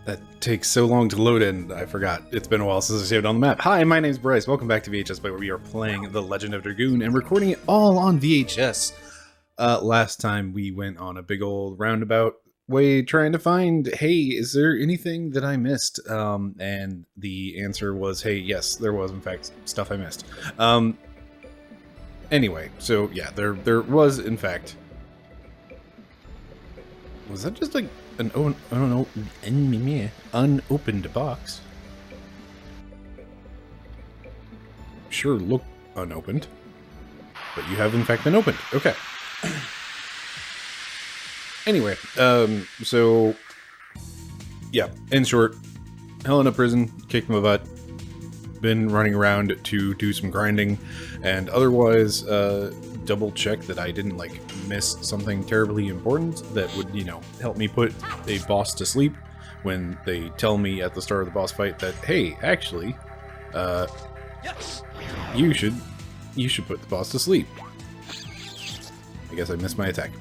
That takes so long to load in, I forgot. It's been a while since I saved on the map. Hi, my name's Bryce. Welcome back to VHS, where we are playing The Legend of Dragoon and recording it all on VHS. Last time we went on a big old roundabout way trying to find, hey, is there anything that I missed? And the answer was, hey, yes, there was, in fact, stuff I missed. Anyway, so yeah, there was, in fact... Was that just like an unopened box? Sure, look unopened, but you have in fact been opened. Okay. Anyway, so yeah, in short, Hellena prison, kicked my butt, been running around to do some grinding, and otherwise, double check that I didn't like miss something terribly important that would, you know, help me put a boss to sleep when they tell me at the start of the boss fight that, hey, actually, you should put the boss to sleep. I guess I missed my attack.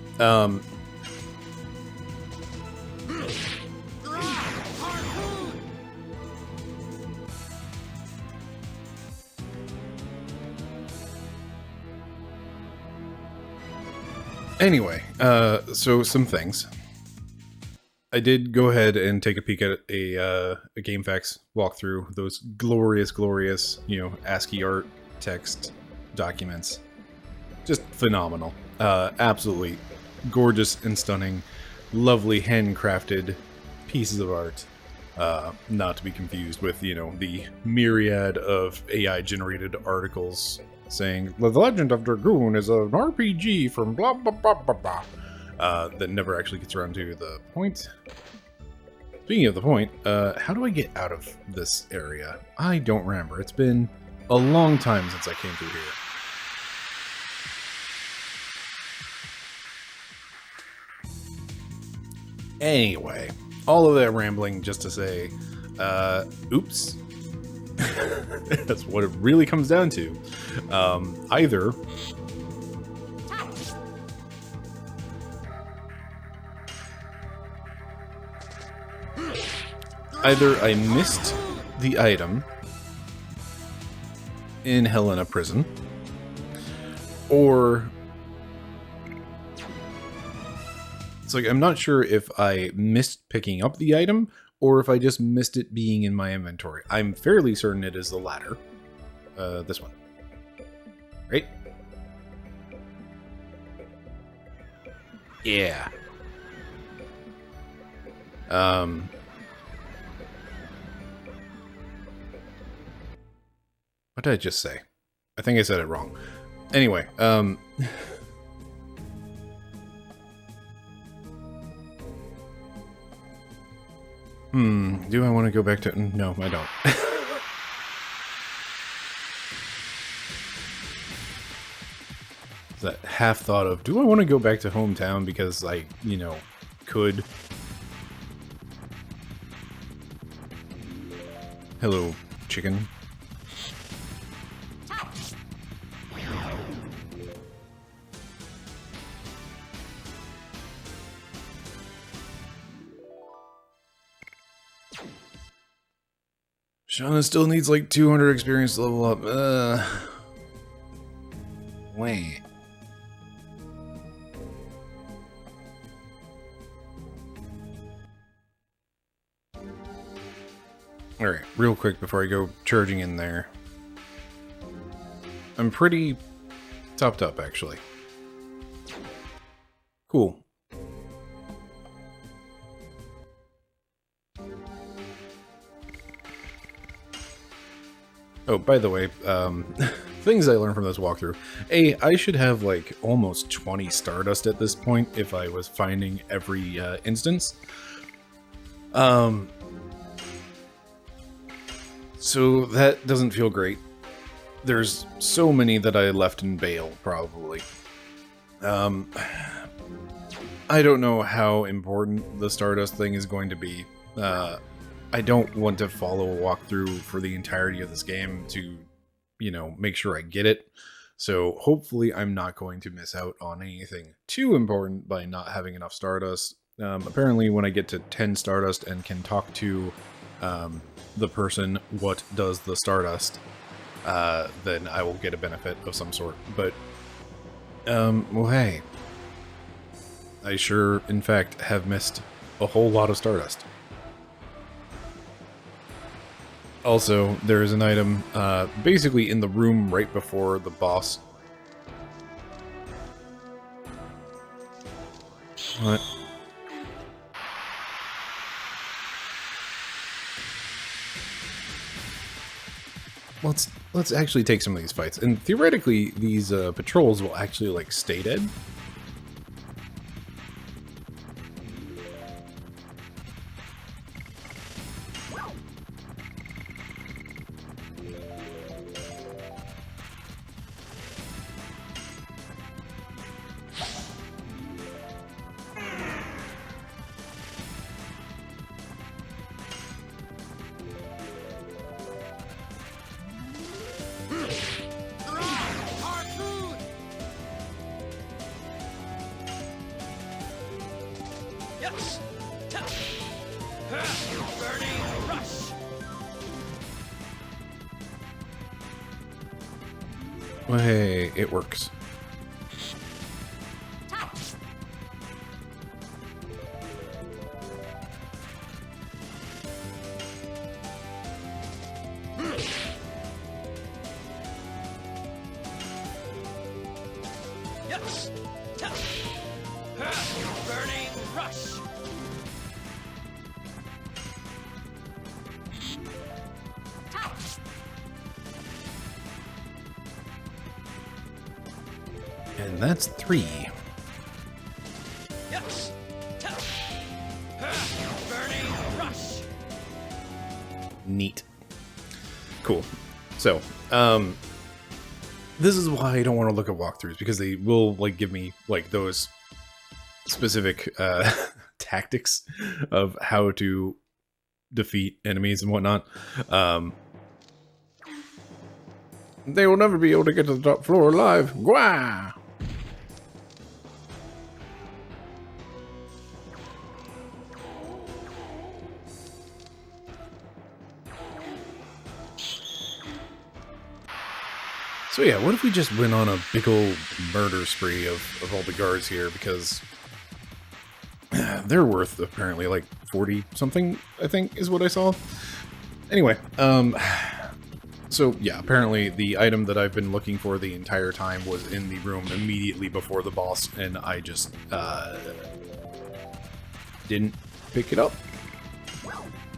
Anyway, so some things. I did go ahead and take a peek at a GameFAQs walkthrough. Those glorious, you know, ASCII art text documents. Just phenomenal. Absolutely gorgeous and stunning. Lovely handcrafted pieces of art. Not to be confused with, you know, the myriad of AI-generated articles saying, The Legend of Dragoon is an RPG from blah blah blah blah blah, that never actually gets around to the point. Speaking of the point, how do I get out of this area? I don't remember. It's been a long time since I came through here. Anyway, all of that rambling just to say, oops. That's what it really comes down to. Either I missed the item in Hellena prison, or it's like I'm not sure if I missed picking up the item or if I just missed it being in my inventory. I'm fairly certain it is the latter. This one. Right? Yeah. What did I just say? I think I said it wrong. Anyway, do I want to go back to... No, I don't. That half thought of, do I want to go back to hometown because I, you know, could? Hello, chicken. Shauna still needs like 200 experience to level up. Wait. Alright, real quick before I go charging in there. I'm pretty topped up, actually. Cool. Oh, by the way, things I learned from this walkthrough. I should have like almost 20 Stardust at this point if I was finding every instance. So that doesn't feel great. There's so many that I left in bail, probably. I don't know how important the Stardust thing is going to be. I don't want to follow a walkthrough for the entirety of this game to, you know, make sure I get it. So hopefully I'm not going to miss out on anything too important by not having enough Stardust. Apparently, when I get to 10 Stardust and can talk to the person, what does the Stardust, then I will get a benefit of some sort. But, well, hey. I sure, in fact, have missed a whole lot of Stardust. Also, there is an item basically in the room right before the boss. What? Let's actually take some of these fights, and theoretically, these patrols will actually like stay dead. Well, hey, it works. Burning rush. And that's 3. Burning rush. Neat. Cool. So, this is why I don't want to look at walkthroughs, because they will like give me like those specific tactics of how to defeat enemies and whatnot. They will never be able to get to the top floor alive. Gwah! So yeah, what if we just went on a big old murder spree of all the guards here, because they're worth apparently like 40 something, I think is what I saw. Anyway, so yeah, apparently the item that I've been looking for the entire time was in the room immediately before the boss, and I just didn't pick it up,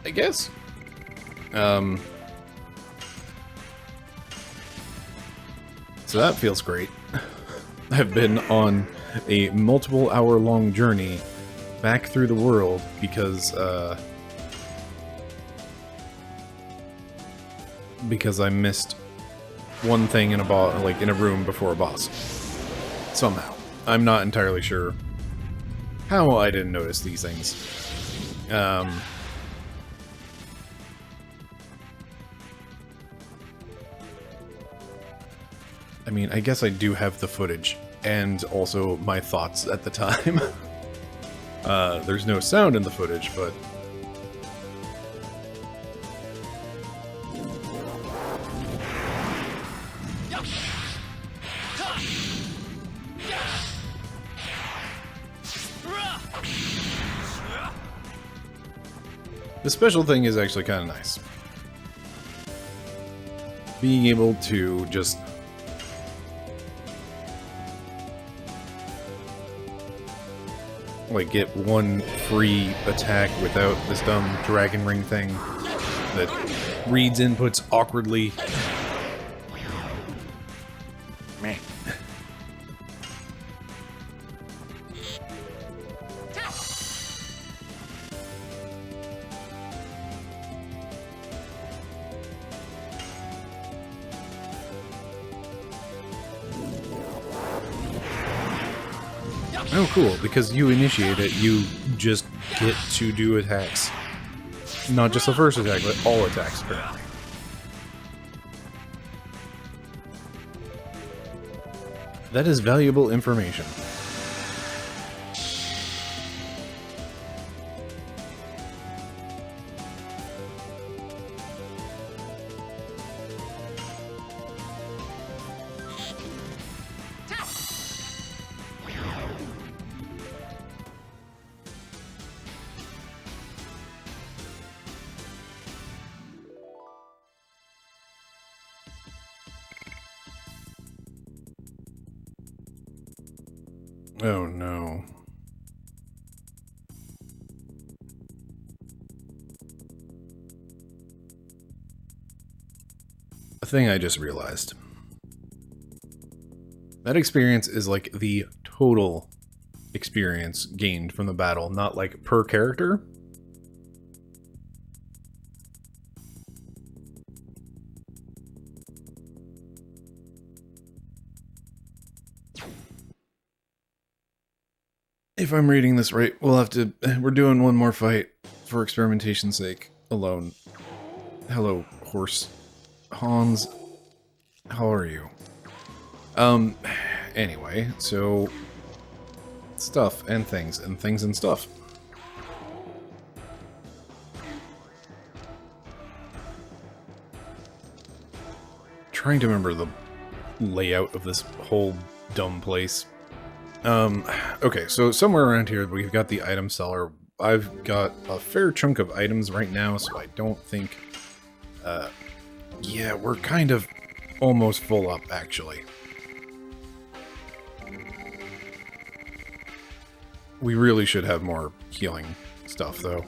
I guess. So that feels great. I've been on a multiple hour long journey back through the world because I missed one thing in a room before a boss. Somehow. I'm not entirely sure how I didn't notice these things. I mean, I guess I do have the footage, and also my thoughts at the time. There's no sound in the footage, but... The special thing is actually kind of nice. Being able to just... like get one free attack without this dumb dragon ring thing that reads inputs awkwardly. Meh. Oh, cool, because you initiate it, you just get to do attacks. Not just the first attack, but all attacks, apparently. That is valuable information. Oh no. A thing I just realized. That experience is like the total experience gained from the battle, not like per character. If I'm reading this right, we'll have to... We're doing one more fight for experimentation's sake, alone. Hello, horse. Hans, how are you? Anyway, so... Stuff and things and stuff. Trying to remember the layout of this whole dumb place. Okay, so somewhere around here we've got the item seller. I've got a fair chunk of items right now, so I don't think... yeah, we're kind of almost full up, actually. We really should have more healing stuff, though.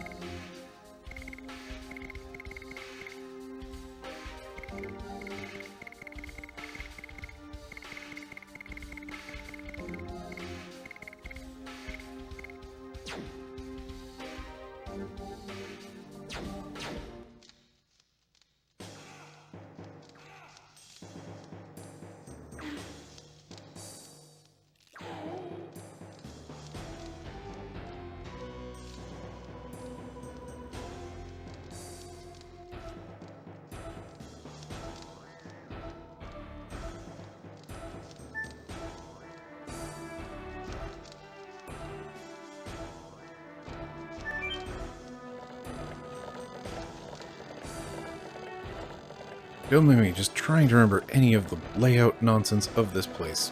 Don't mind me just trying to remember any of the layout nonsense of this place.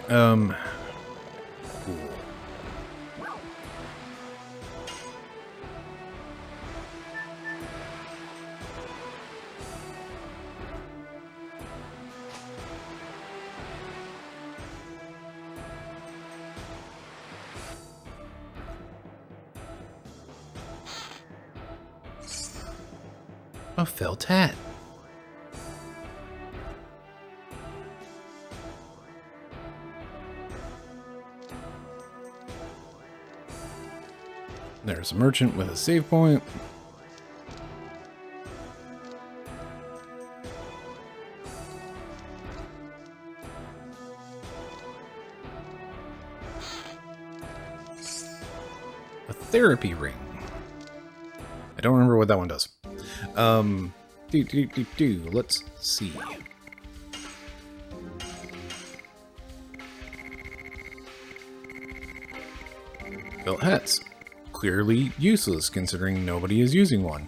Cool. A felt hat. There's a merchant with a save point. A therapy ring. I don't remember what that one does. Let's see. Felt hats. Clearly useless, considering nobody is using one.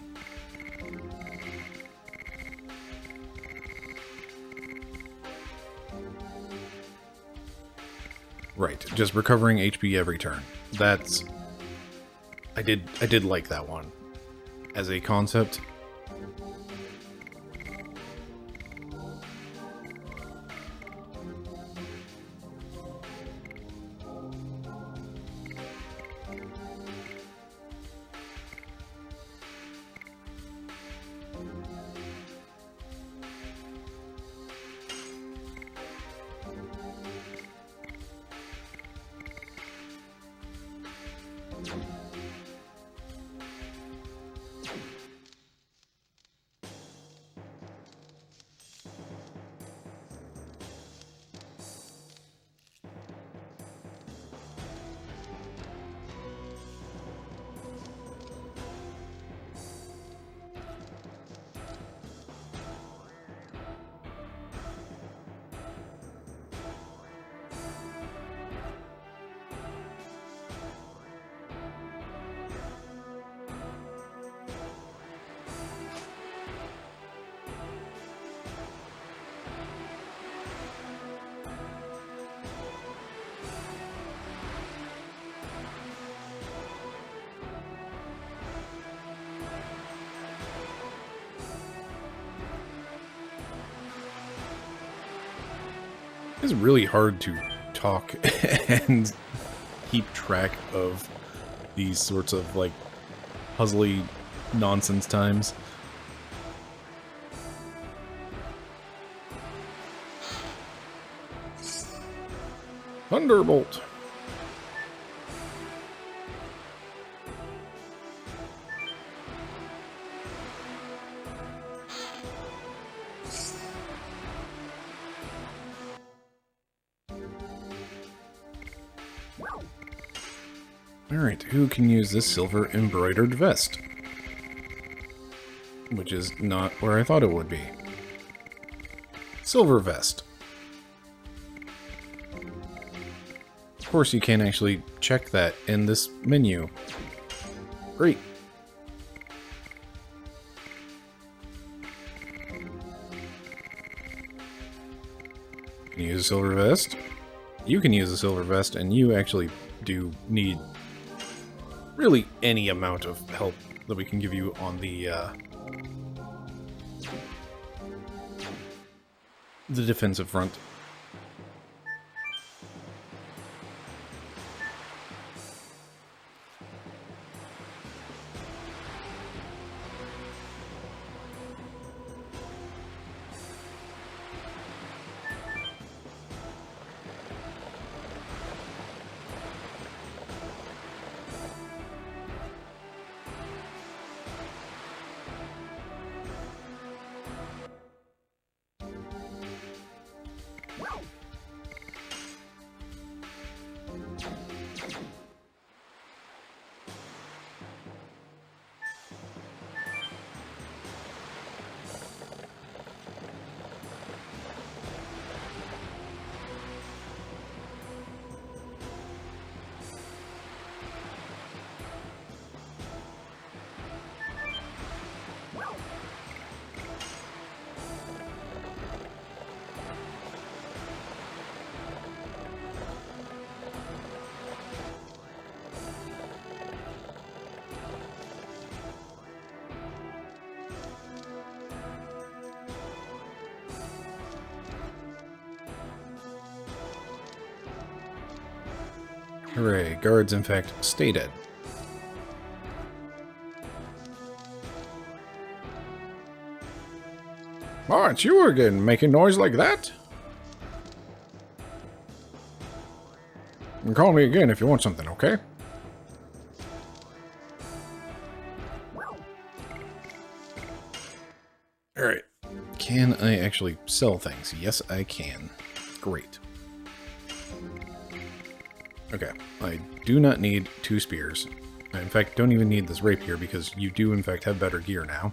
Right, just recovering HP every turn. That's... I did like that one. As a concept. It's really hard to talk and keep track of these sorts of, like, puzzly nonsense times. Thunderbolt! Alright, who can use this silver embroidered vest? Which is not where I thought it would be. Silver vest. Of course, you can actually check that in this menu. Great. Can you use a silver vest? You can use a silver vest, and you actually do need really any amount of help that we can give you on the defensive front. Hooray, guards in fact stay dead. Oh, it's you again, making noise like that? You can call me again if you want something, okay? Alright. Can I actually sell things? Yes, I can. Great. Okay, I do not need 2 spears. I, in fact, don't even need this rapier because you do, in fact, have better gear now.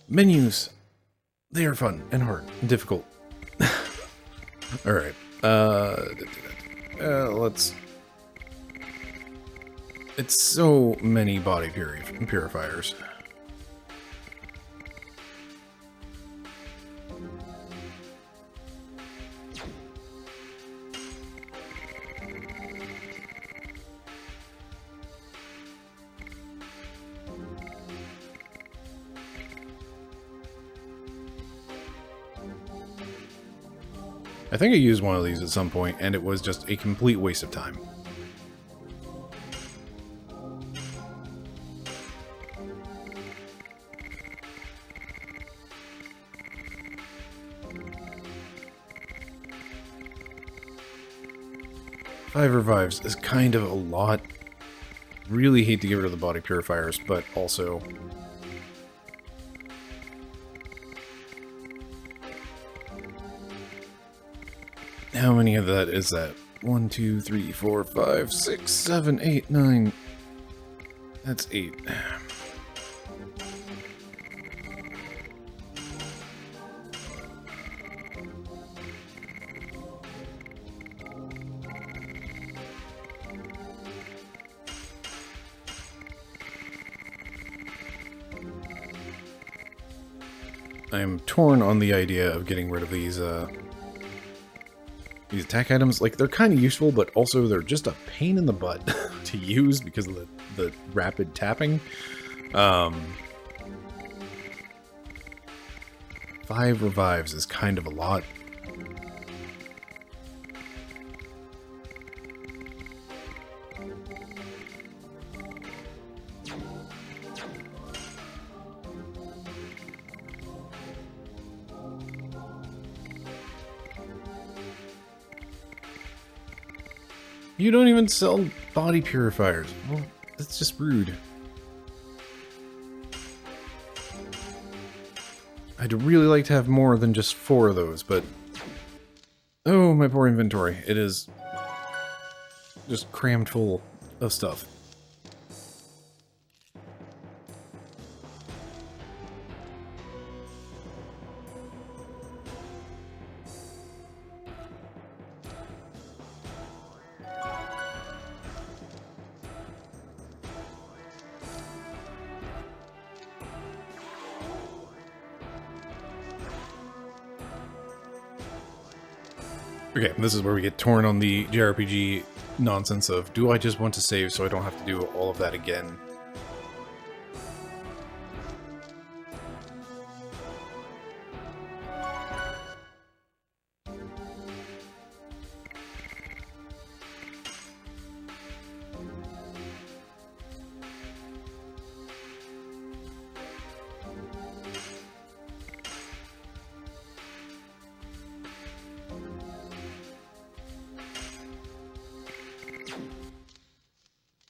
Menus. They are fun and hard and difficult. Alright. Let's... It's so many body purifiers. I think I used one of these at some point, and it was just a complete waste of time. Five revives is kind of a lot. Really hate to get rid of the body purifiers, but also... How many of that is that? 1, 2, 3, 4, 5, 6, 7, 8, 9. That's 8. I'm torn on the idea of getting rid of these attack items. Like, they're kind of useful, but also they're just a pain in the butt to use because of the rapid tapping. 5 revives is kind of a lot. You don't even sell body purifiers. Well, that's just rude. I'd really like to have more than just 4 of those, but... Oh, my poor inventory. It is just crammed full of stuff. Okay, this is where we get torn on the JRPG nonsense of, do I just want to save so I don't have to do all of that again?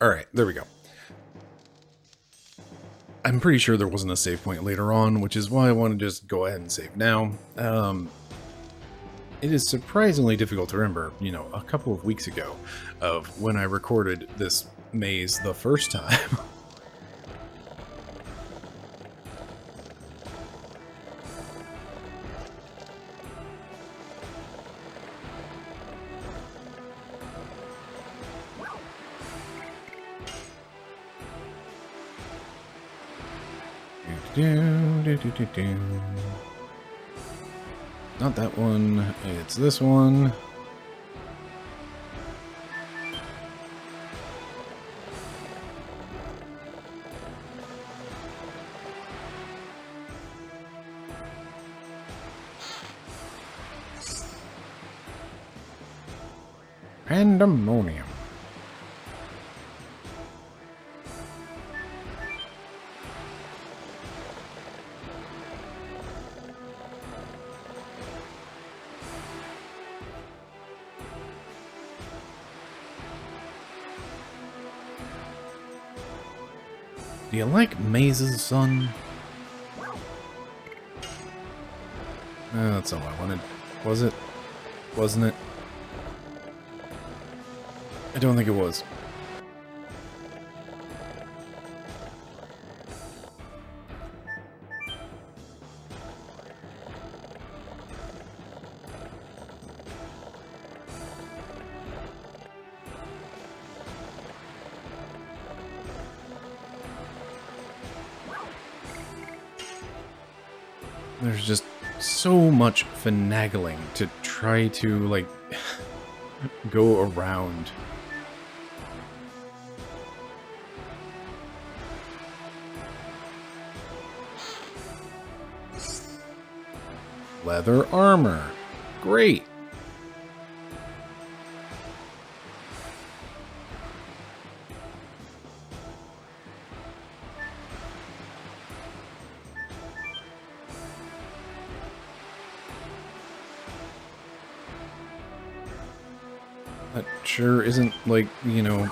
Alright, there we go. I'm pretty sure there wasn't a save point later on, which is why I want to just go ahead and save now. It is surprisingly difficult to remember, you know, a couple of weeks ago of when I recorded this maze the first time. Not that one, it's this one. Pandemonium. Do you like mazes, son? That's all I wanted. Was it? Wasn't it? I don't think it was. There's just so much finagling to try to, like, go around. Leather armor. Great. That sure isn't, like, you know,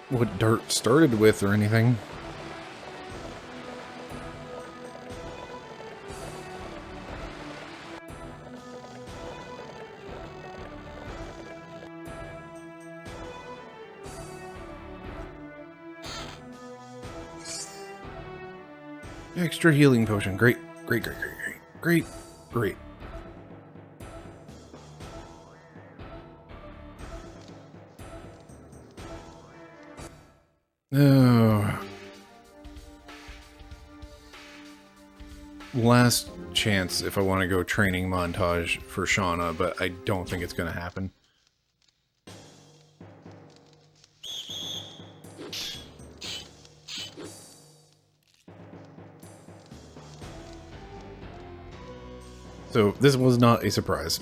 what Dart started with or anything. Extra healing potion. Great, great, great, great, great, great, great. Oh. last chance if I want to go training montage for Shauna, but I don't think it's going to happen. So this was not a surprise,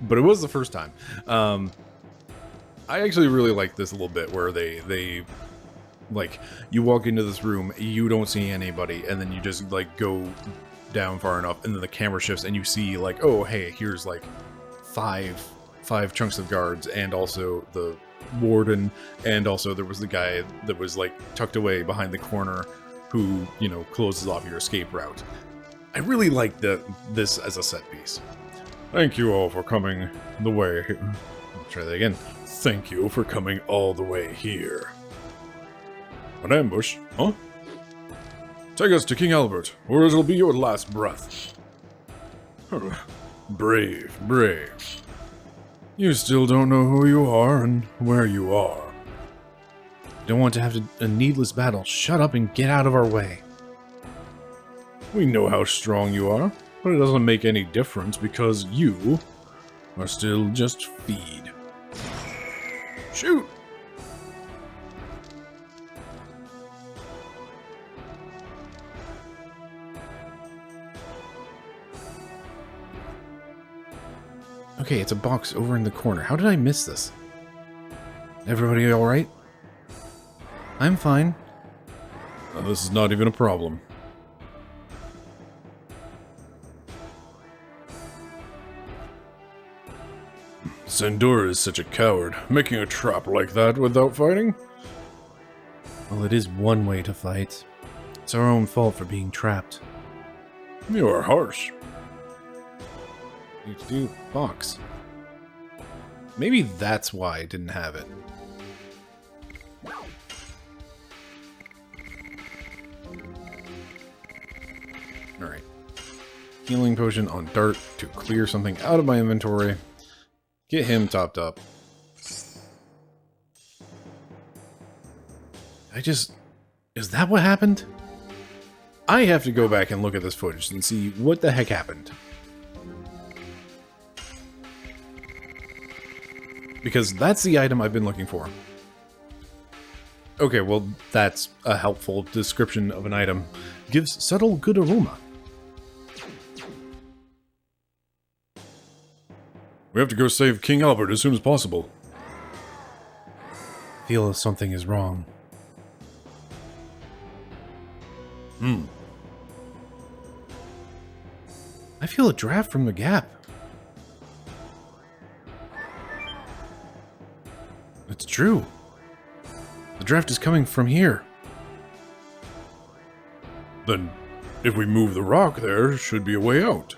but it was the first time. I actually really like this little bit where they like, you walk into this room, you don't see anybody, and then you just like go down far enough, and then the camera shifts, and you see like, oh hey, here's like five chunks of guards, and also the warden, and also there was the guy that was like tucked away behind the corner, who, you know, closes off your escape route. I really like this as a set piece. Thank you all for coming the way here. I'll try that again. Thank you for coming all the way here. An ambush, huh? Take us to King Albert, or it'll be your last breath. Brave, brave. You still don't know who you are and where you are. Don't want to have a needless battle. Shut up and get out of our way. We know how strong you are, but it doesn't make any difference because you are still just feed. Shoot! Okay, it's a box over in the corner. How did I miss this? Everybody alright? I'm fine. This is not even a problem. Sandor is such a coward, making a trap like that without fighting? Well, it is one way to fight. It's our own fault for being trapped. You are harsh. You do box. Maybe that's why I didn't have it. Alright. Healing potion on Dart to clear something out of my inventory. Get him topped up. Is that what happened? I have to go back and look at this footage and see what the heck happened. Because that's the item I've been looking for. Okay, well, that's a helpful description of an item. Gives subtle good aroma. We have to go save King Albert as soon as possible. I feel something is wrong. I feel a draft from the gap. It's true. The draft is coming from here. Then, if we move the rock, there should be a way out.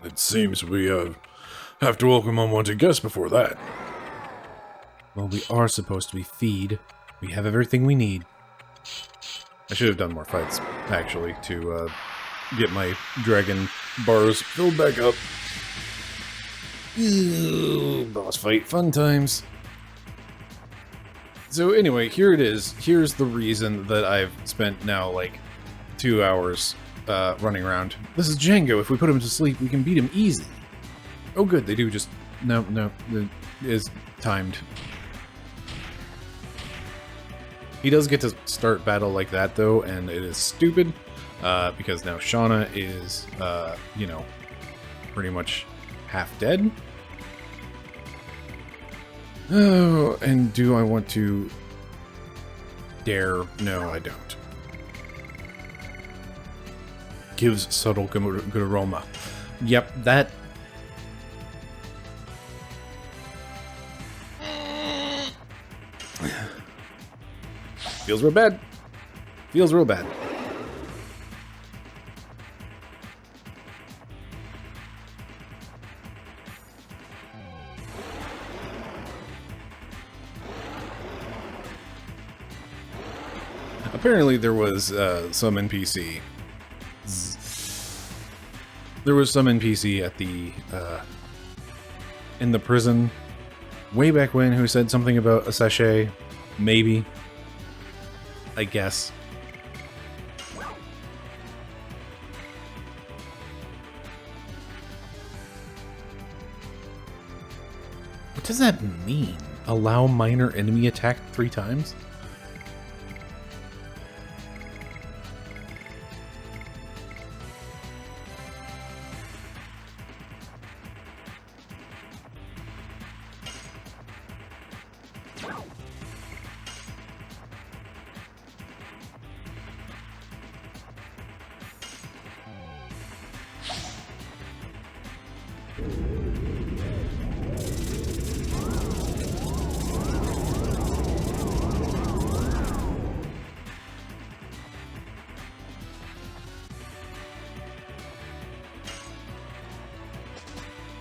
It seems we have to welcome unwanted guests before that. Well, we are supposed to be feed. We have everything we need. I should have done more fights, actually, to get my dragon bars filled back up. Ew, boss fight, fun times. So anyway, here it is. Here's the reason that I've spent now like 2 hours running around. This is Jiango. If we put him to sleep, we can beat him easy. Oh good, they do just... No, it is timed. He does get to start battle like that, though, and it is stupid, because now Shauna is, you know, pretty much half dead. Oh, and do I want to dare? No, I don't. Gives subtle good aroma. Yep, that... Feels real bad. Feels real bad. Apparently there was some NPC. There was some NPC at the in the prison way back when who said something about a sachet, maybe. I guess. does that mean? Allow minor enemy attack 3 times?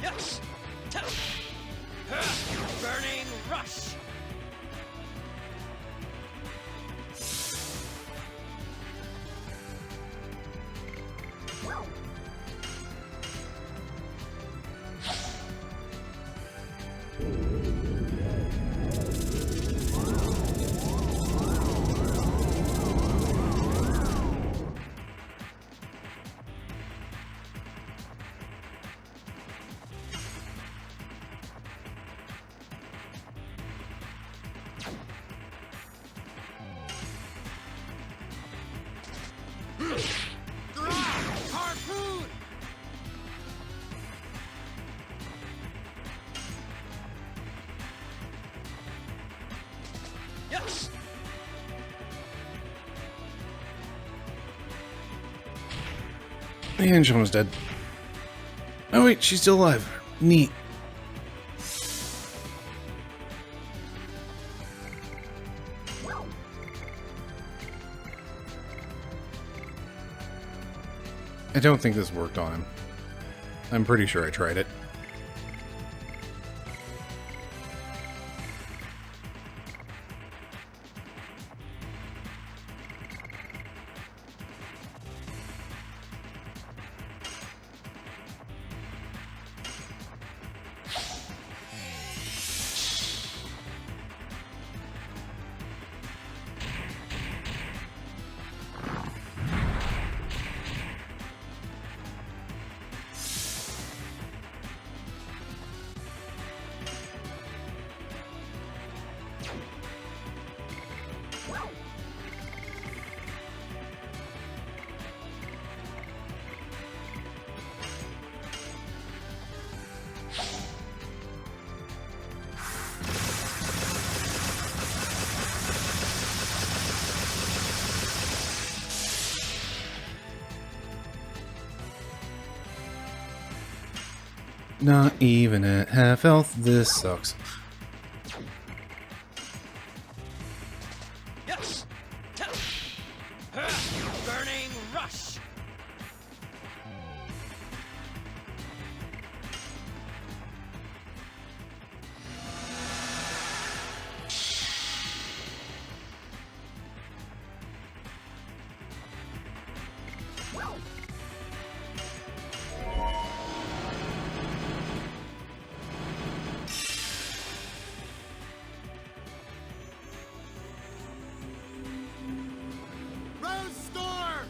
Yes. Burning rush. Harpoon. Yes. And Sean was dead. Oh wait, she's still alive. Neat. I don't think this worked on him. I'm pretty sure I tried it. Not even at half health. This sucks. Yes. Burning rush. Rose Storm.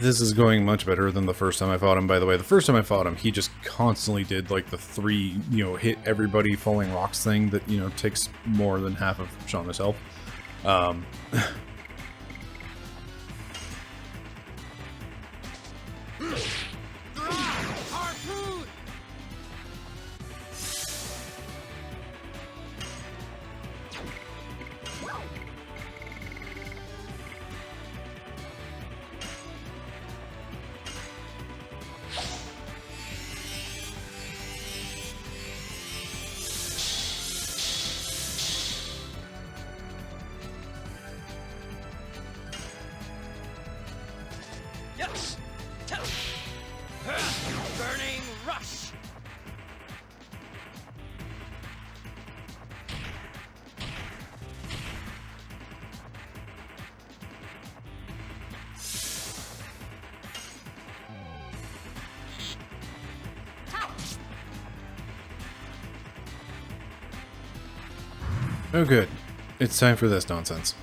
This is going much better than the first time I fought him, by the way. The first time I fought him, he just constantly did, like, the 3, hit everybody falling rocks thing that, takes more than half of Shauna's health. Harpoon! Yes! Burning rush! Oh good. It's time for this nonsense.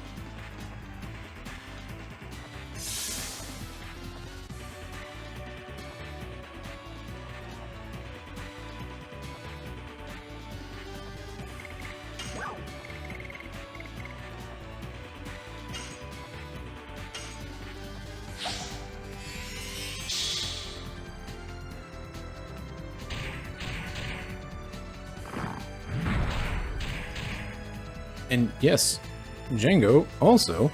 And yes, Jiango also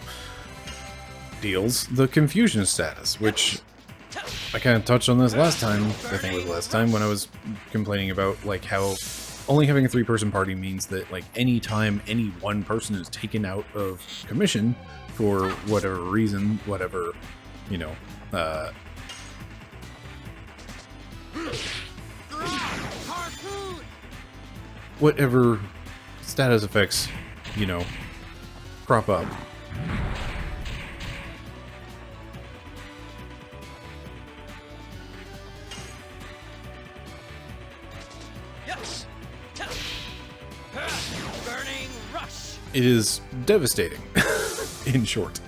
deals the confusion status, which I kind of touched on this last time. I think it was last time when I was complaining about like how only having a 3-person party means that like any time any one person is taken out of commission for whatever reason, whatever, whatever status effects, crop up. Yes! Burning rush! It is devastating, in short.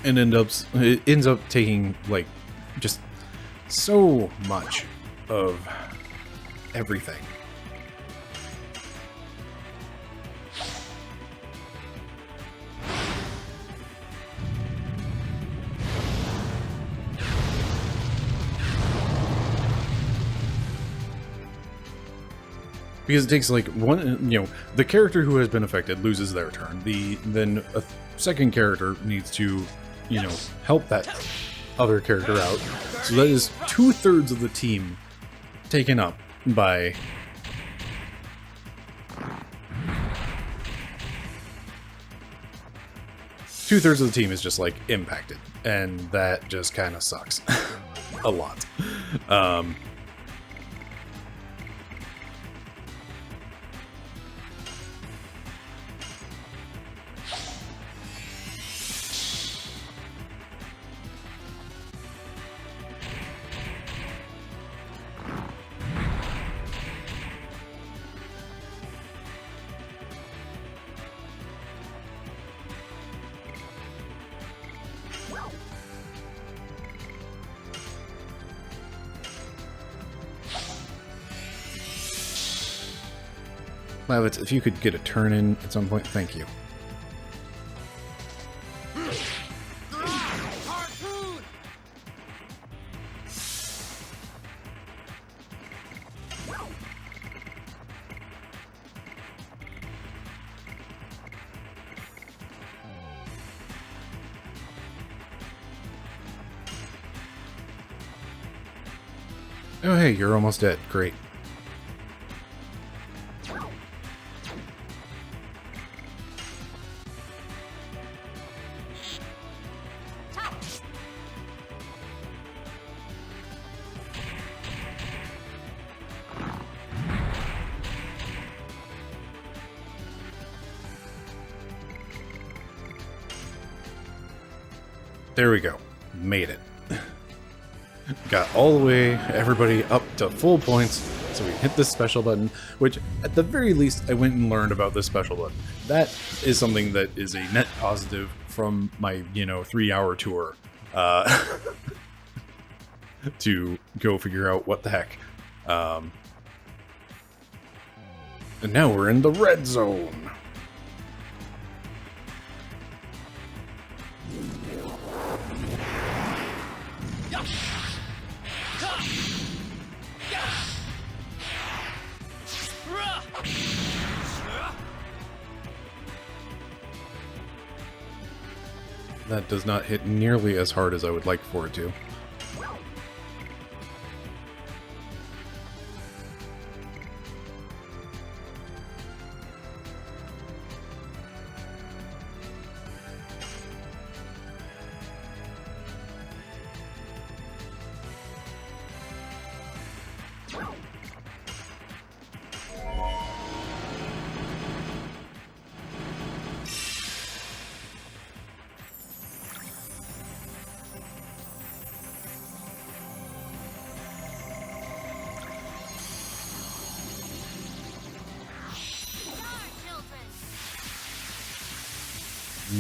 And it ends up taking like just so much of everything. Because it takes like one, the character who has been affected loses their turn. Then a second character needs to, help that other character out. So that is 2/3 of the team taken up by 2/3 of the team is just like impacted, and that just kind of sucks a lot. Lavitz, if you could get a turn in at some point, thank you. Harpoon! Oh hey, you're almost dead. Great. There we go. Made it. Got all the way, everybody up to full points, so we hit this special button, which, at the very least, I went and learned about this special button. That is something that is a net positive from my, 3-hour tour, to go figure out what the heck. And now we're in the red zone. That does not hit nearly as hard as I would like for it to.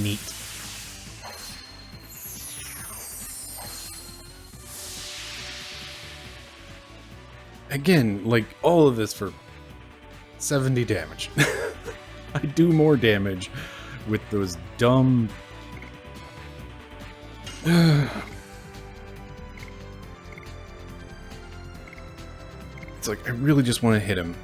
Neat. Again, like, all of this for 70 damage. I do more damage with those dumb... It's like, I really just want to hit him.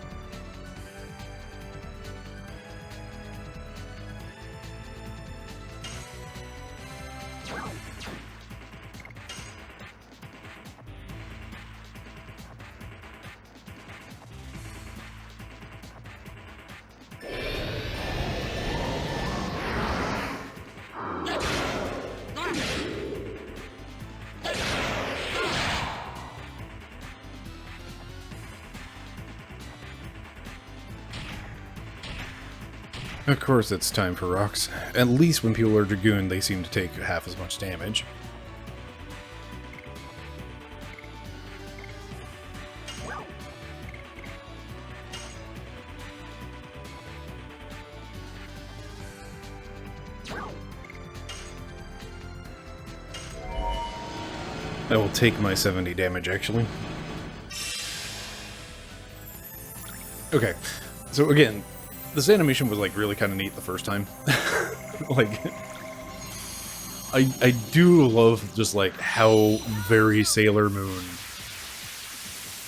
Of course it's time for rocks. At least when people are Dragoon, they seem to take half as much damage. I will take my 70 damage, actually. Okay, so again, this animation was, like, really kind of neat the first time. Like, I do love just, like, how very Sailor Moon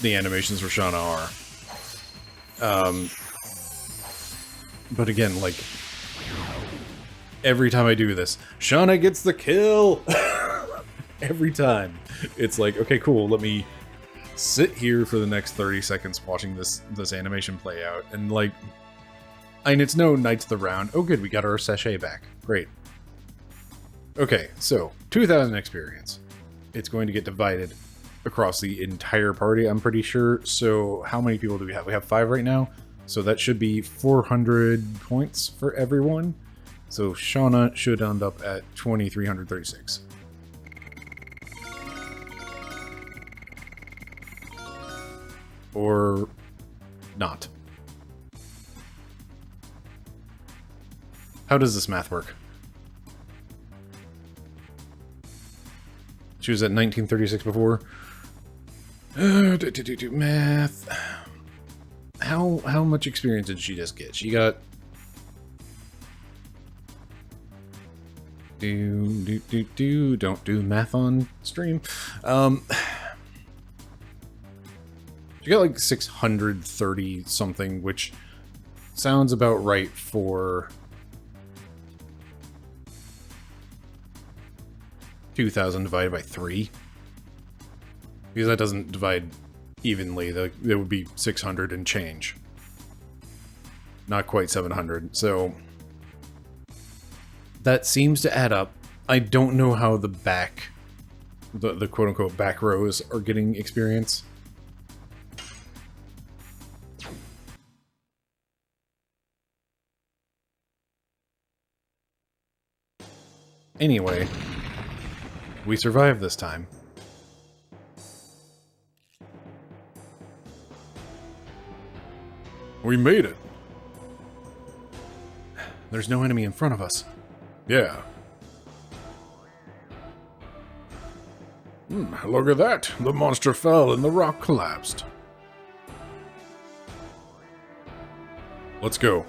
the animations for Shauna are. But again, like, every time I do this, Shauna gets the kill! Every time. It's like, okay, cool, let me sit here for the next 30 seconds watching this animation play out, and, like... And it's no Knights of the Round. Oh good, we got our sachet back. Great. Okay, so, 2,000 experience. It's going to get divided across the entire party, I'm pretty sure. So, how many people do we have? We have 5 right now. So that should be 400 points for everyone. So Shauna should end up at 2,336. Or not. How does this math work? She was at 1936 before. Math. How much experience did she just get? She got... Don't do math on stream. She got like 630 something, which sounds about right for 2,000 divided by 3. Because that doesn't divide evenly. That would be 600 and change. Not quite 700. So that seems to add up. I don't know how the back, the quote-unquote back rows are getting experience. Anyway, We survived this time. We made it. There's no enemy in front of us. Yeah. Look at that. The monster fell and the rock collapsed. Let's go.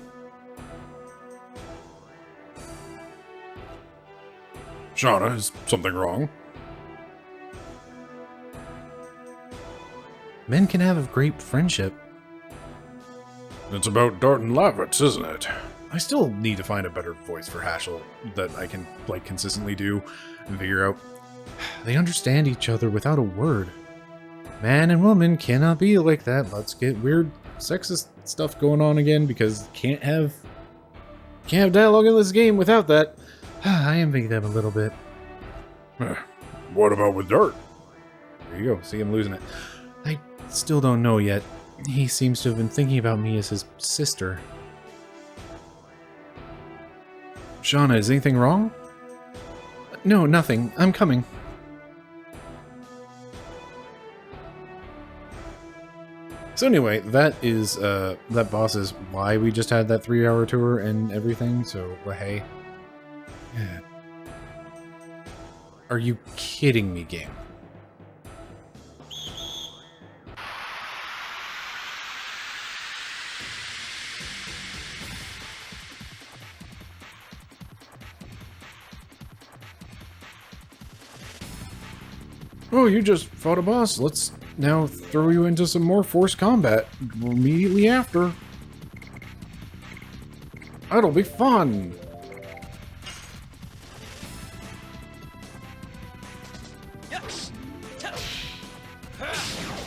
Shauna, is something wrong? Men can have a great friendship. It's about Dart and Lavitz, isn't it? I still need to find a better voice for Haschel that I can, like, consistently do and figure out. They understand each other without a word. Man and woman cannot be like that. Let's get weird sexist stuff going on again, because can't have dialogue in this game without that. I envy them a little bit. What about with Dart? There you go. See, I'm losing it. I still don't know yet. He seems to have been thinking about me as his sister. Shauna, is anything wrong? No, nothing. I'm coming. So anyway, that is, that boss is why we just had that 3-hour tour and everything, so, well, hey. Yeah. Are you kidding me, game? Oh, you just fought a boss. Let's now throw you into some more forced combat immediately after. That'll be fun. Yes.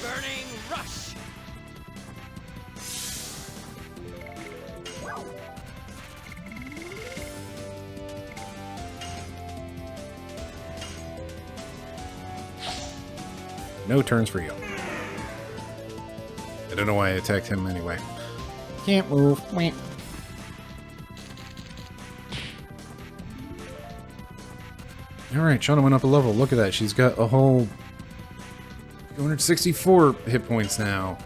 Burning rush. No turns for you. I don't know why I attacked him anyway. Can't move. Wait. Alright, Shauna went up a level. Look at that. She's got a whole 264 hit points now.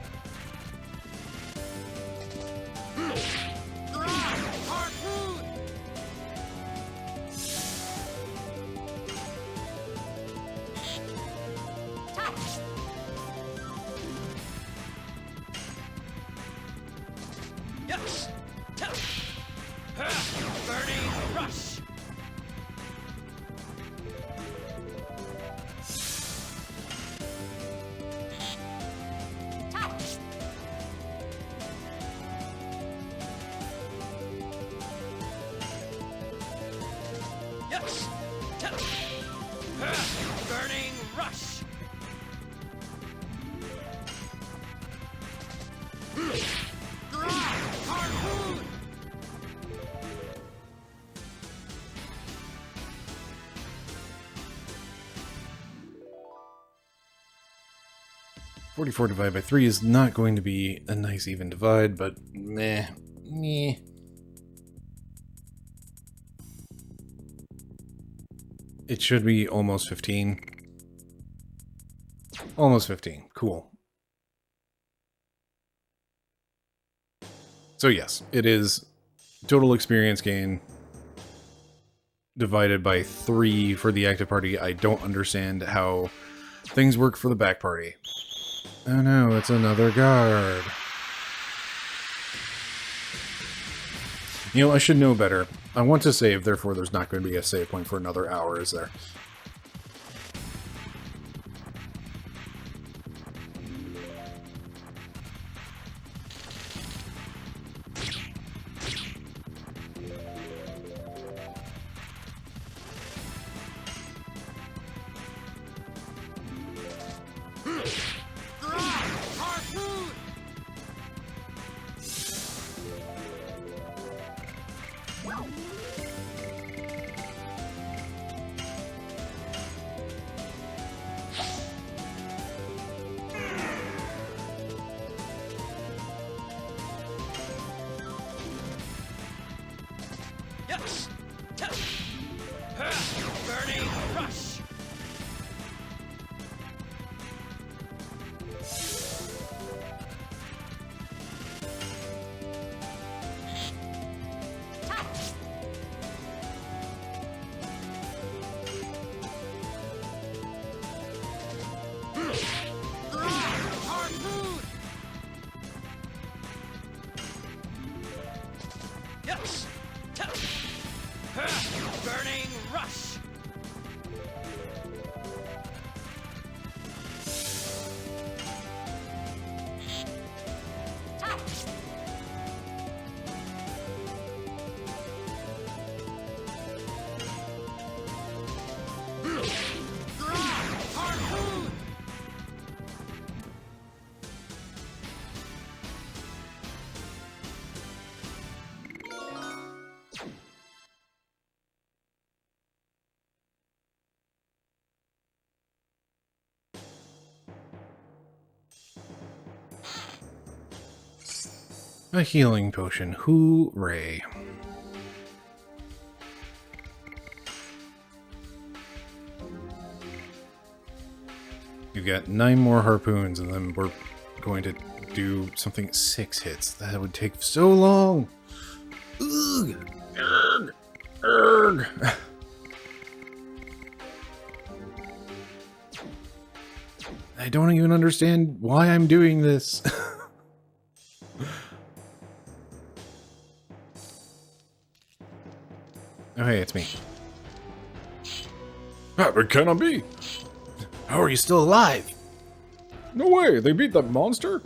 Yes. Burning rush. Yes. Burning rush. Harpoon. 44 divided by 3 is not going to be a nice even divide, but meh. It should be almost 15. Almost 15. Cool. So yes, it is total experience gain divided by 3 for the active party. I don't understand how things work for the back party. Oh no, it's another guard. You know, I should know better. I want to save, therefore there's not going to be a save point for another hour, is there? Harpoon. Yes. Burning rush. Yes. Burning rush. Harpoon. A healing potion. Hooray. You've got 9 more harpoons, and then we're going to do something 6 hits. That would take so long. Ugh. Urgh. Urgh. I don't even understand why I'm doing this. Oh, hey, it's me. It cannot be. How are you still alive? No way. They beat that monster.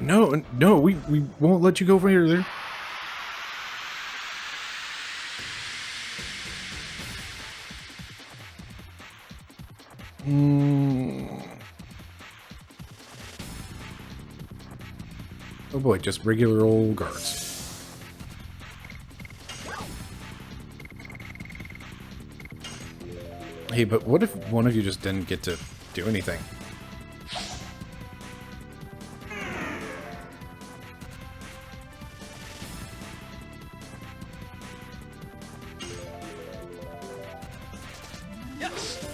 No, no, we won't let you go further. Oh boy, just regular old guards. Hey, but what if one of you just didn't get to do anything? Yes.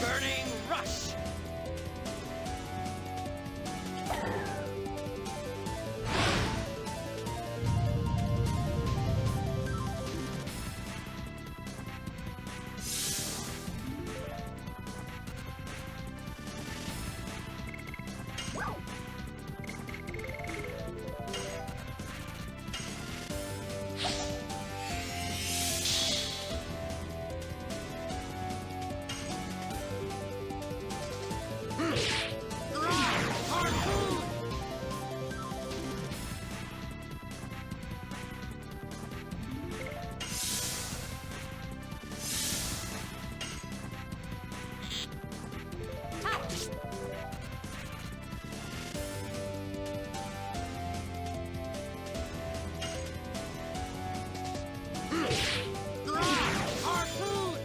Burning rush. Harpoon. Harpoon.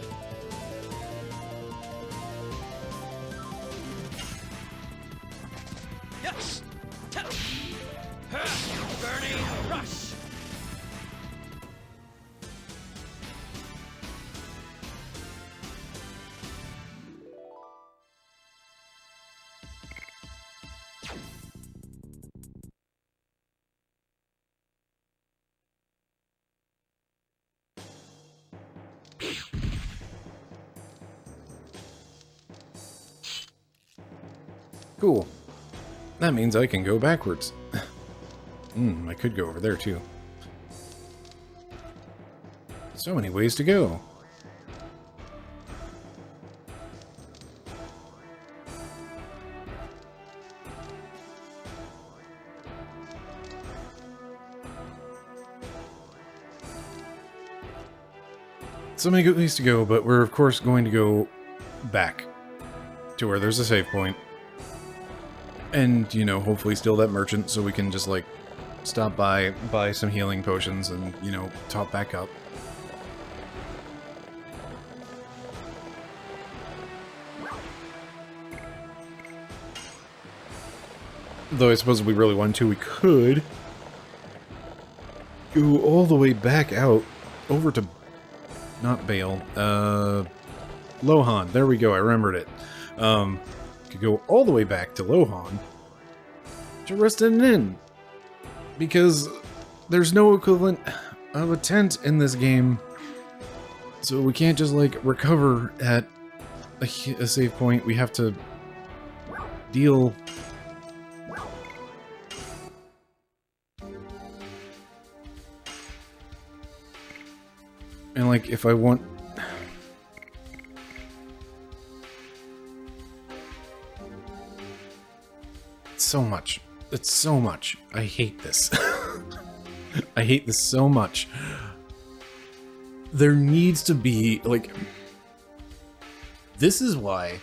Yes. Burning rush. Cool. That means I can go backwards. I could go over there too. So many ways to go. So many good ways to go, but we're of course going to go back to where there's a save point. And, you know, hopefully steal that merchant so we can just, like, stop by, buy some healing potions, and, you know, top back up. Though I suppose if we really wanted to, we could go all the way back out, over to, not Bale, Lohan. There we go, I remembered it. Could go all the way back to Lohan to rest in an inn, because there's no equivalent of a tent in this game, so we can't just like recover at a save point. We have to deal And like, if I want... so much. It's so much. I hate this. I hate this so much. There needs to be, like... This is why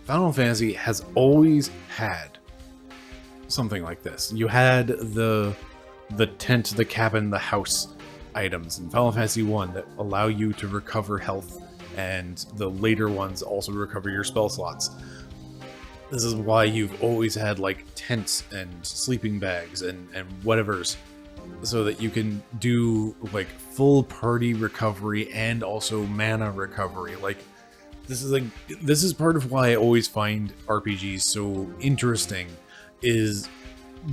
Final Fantasy has always had something like this. You had the tent, the cabin, the house items in Final Fantasy 1 that allow you to recover health, and the later ones also recover your spell slots. This is why you've always had like tents and sleeping bags and whatevers, so that you can do like full party recovery and also mana recovery. Like, this is part of why I always find RPGs so interesting, is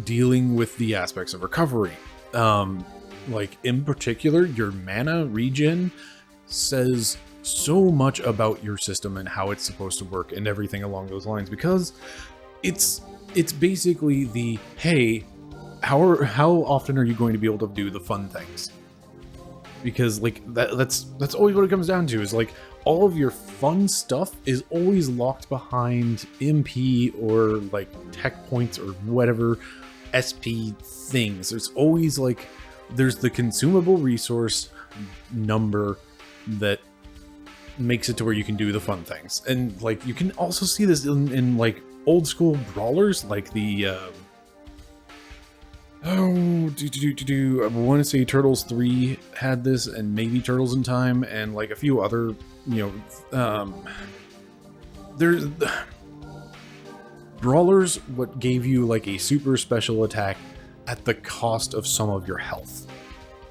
dealing with the aspects of recovery. Like, in particular, your mana regen says so much about your system and how it's supposed to work and everything along those lines, because it's basically the, hey, how often are you going to be able to do the fun things? Because like that's always what it comes down to, is like, all of your fun stuff is always locked behind MP or like tech points or whatever SP things. There's always like, there's the consumable resource number that makes it to where you can do the fun things. And like, you can also see this in like old school brawlers, like the I want to say Turtles 3 had this, and maybe Turtles in Time, and like a few other, you know, there's brawlers, what gave you like a super special attack at the cost of some of your health.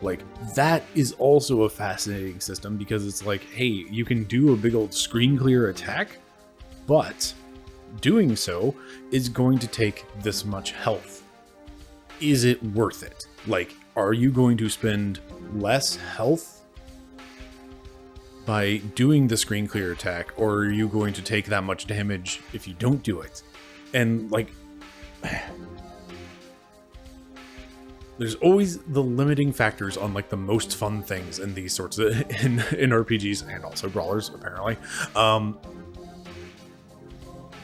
Like, that is also a fascinating system, because it's like, hey, you can do a big old screen clear attack, but doing so is going to take this much health. Is it worth it? Like, are you going to spend less health by doing the screen clear attack, or are you going to take that much damage if you don't do it? And like, there's always the limiting factors on like the most fun things in these sorts of in RPGs, and also brawlers apparently.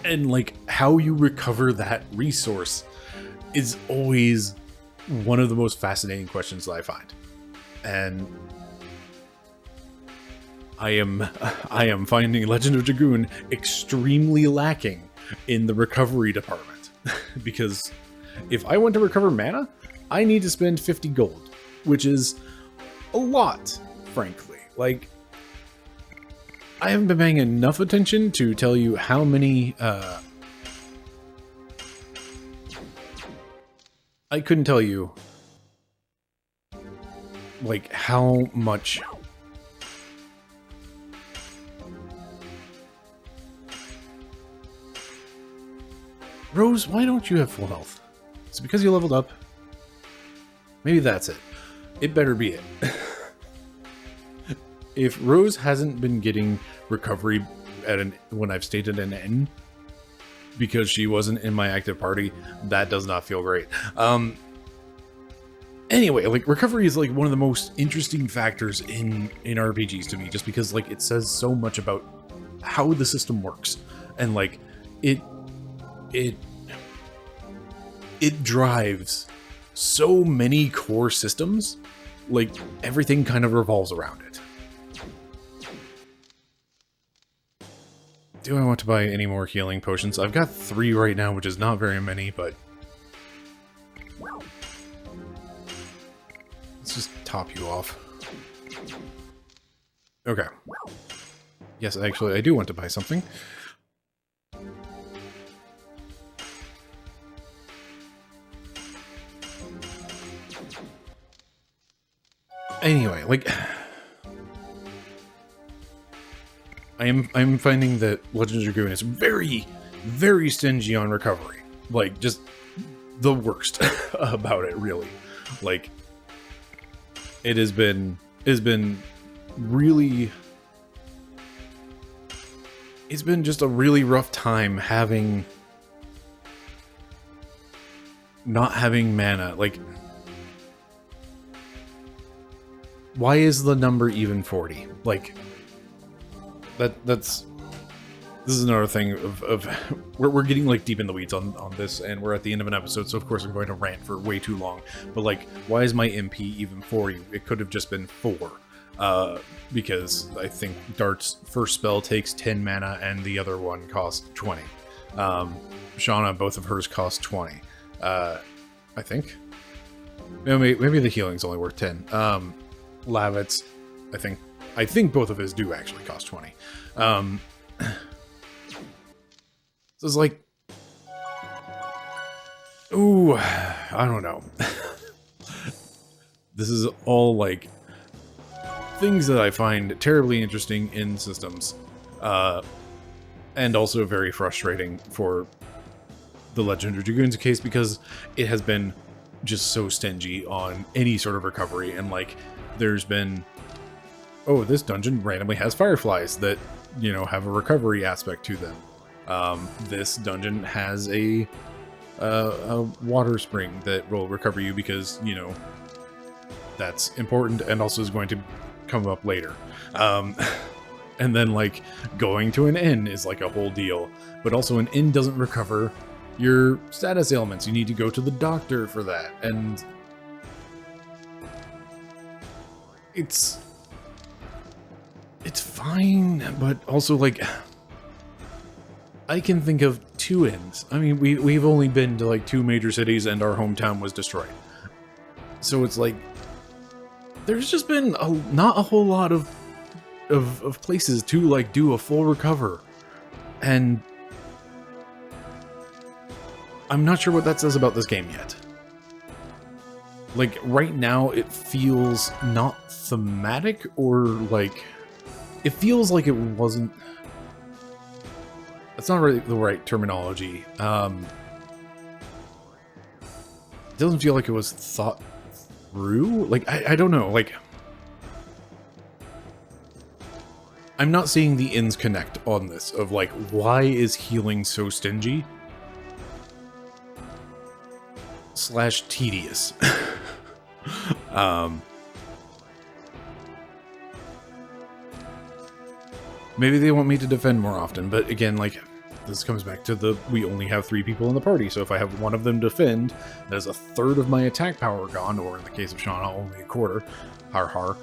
And like, how you recover that resource is always one of the most fascinating questions that I find. And I am finding Legend of Dragoon extremely lacking in the recovery department. Because if I want to recover mana, I need to spend 50 gold, which is a lot, frankly. Like, I haven't been paying enough attention to tell you how many, I couldn't tell you, like, how much... Rose, why don't you have full health? Is it because you leveled up? Maybe that's it. It better be it. If Rose hasn't been getting recovery at when I've stayed at an N, because she wasn't in my active party, that does not feel great. Anyway, like, recovery is like one of the most interesting factors in RPGs to me, just because like it says so much about how the system works, and like it drives so many core systems. Like, everything kind of revolves around it. Do I want to buy any more healing potions? I've got 3 right now, which is not very many, but... let's just top you off. Okay. Yes, actually, I do want to buy something. Anyway, like... I'm finding that Legend of Dragoon is very, very stingy on recovery. Like, just the worst about it, really. Like, it has been really... it's been just a really rough time not having mana. Like, why is the number even 40? Like, that's this is another thing of we're getting like deep in the weeds on this, and we're at the end of an episode, so of course I'm going to rant for way too long. But like, why is my MP even 40? It could have just been 4. Because I think Dart's first spell takes 10 mana and the other one costs 20. Shauna, both of hers cost 20. I think. Maybe the healing's only worth 10. Lavitz, I think both of his do actually cost 20. So it's like, ooh, I don't know. This is all like things that I find terribly interesting in systems, and also very frustrating for the Legend of Dragoon's case, because it has been just so stingy on any sort of recovery. And like, there's been, oh, this dungeon randomly has fireflies that, you know, have a recovery aspect to them. This dungeon has a water spring that will recover you because, you know, that's important and also is going to come up later. And then like going to an inn is like a whole deal, but also an inn doesn't recover your status ailments. You need to go to the doctor for that, and it's fine, but also like, I can think of 2 inns. I mean, we've only been to like 2 major cities and our hometown was destroyed. So it's like, there's just been not a whole lot of places to like do a full recover. And I'm not sure what that says about this game yet. Like, right now it feels not thematic, or like, it feels like it wasn't, that's not really the right terminology. It doesn't feel like it was thought through. Like, I don't know, like, I'm not seeing the ins connect on this, of like, why is healing so stingy / tedious? Maybe they want me to defend more often, but again, like, this comes back to we only have 3 people in the party, so if I have one of them defend, there's 1/3 of my attack power gone, or in the case of Shauna, only 1/4. Har har.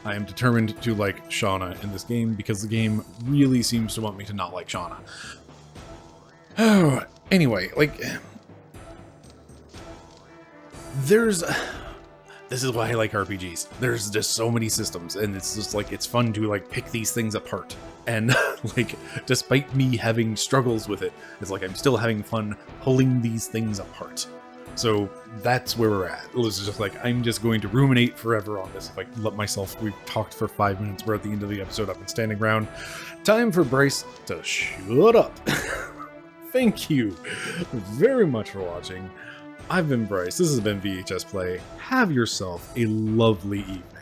I am determined to like Shauna in this game, because the game really seems to want me to not like Shauna. Oh, anyway, like, this is why I like RPGs. There's just so many systems, and it's just like, it's fun to like pick these things apart. And like, despite me having struggles with it, it's like I'm still having fun pulling these things apart. So that's where we're at. It was just like, I'm just going to ruminate forever on this. Like, let myself, we've talked for 5 minutes. We're at the end of the episode. I've been standing around. Time for Bryce to shut up. Thank you very much for watching. I've been Bryce. This has been VHS Play. Have yourself a lovely evening.